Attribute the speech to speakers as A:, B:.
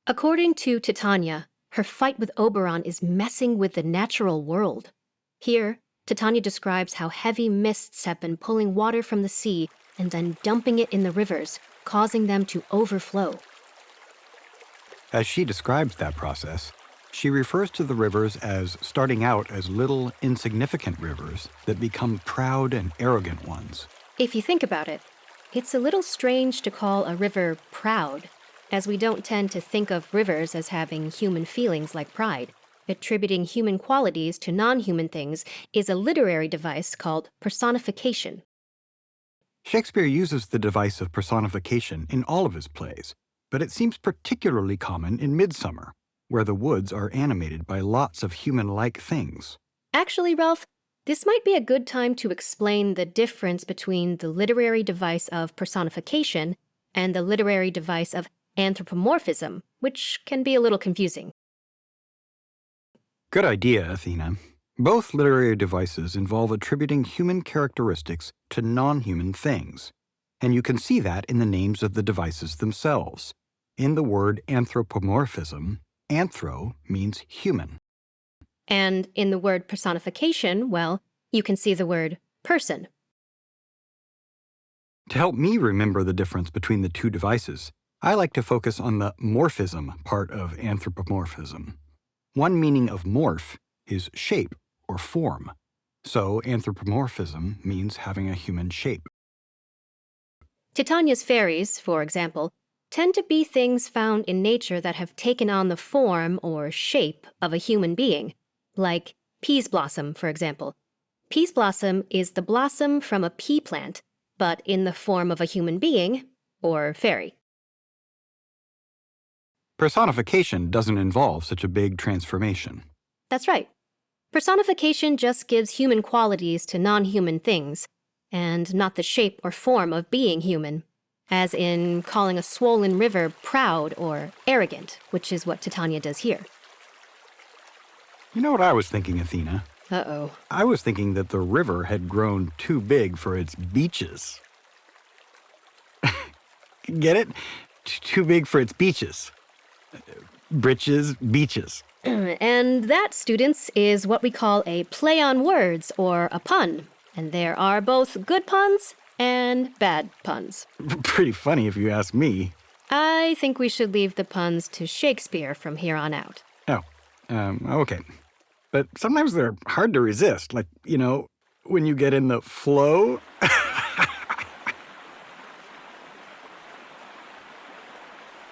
A: According to Titania, her fight with Oberon is messing with the natural world. Here, Titania describes how heavy mists have been pulling water from the sea and then dumping it in the rivers, causing them to overflow.
B: As she describes that process, she refers to the rivers as starting out as little, insignificant rivers that become proud and arrogant ones.
A: If you think about it, it's a little strange to call a river proud, as we don't tend to think of rivers as having human feelings like pride. Attributing human qualities to non-human things is a literary device called personification.
B: Shakespeare uses the device of personification in all of his plays, but it seems particularly common in Midsummer, where the woods are animated by lots of human-like things.
A: Actually, Ralph, this might be a good time to explain the difference between the literary device of personification and the literary device of anthropomorphism, which can be a little confusing.
B: Good idea, Athena. Both literary devices involve attributing human characteristics to non-human things, and you can see that in the names of the devices themselves. In the word anthropomorphism, anthro means human.
A: And in the word personification, well, you can see the word person.
B: To help me remember the difference between the two devices, I like to focus on the morphism part of anthropomorphism. One meaning of morph is shape or form, so anthropomorphism means having a human shape.
A: Titania's fairies, for example, tend to be things found in nature that have taken on the form or shape of a human being, like peas blossom, for example. Peas blossom is the blossom from a pea plant, but in the form of a human being, or fairy.
B: Personification doesn't involve such a big transformation.
A: That's right. Personification just gives human qualities to non-human things, and not the shape or form of being human, as in calling a swollen river proud or arrogant, which is what Titania does here.
B: You know what I was thinking, Athena?
A: Uh-oh.
B: I was thinking that the river had grown too big for its beaches. Get it? Too big for its beaches. Britches, beaches.
A: And that, students, is what we call a play on words or a pun. And there are both good puns and bad puns.
B: Pretty funny if you ask me.
A: I think we should leave the puns to Shakespeare from here on out.
B: Oh, okay. But sometimes they're hard to resist, like, when you get in the flow.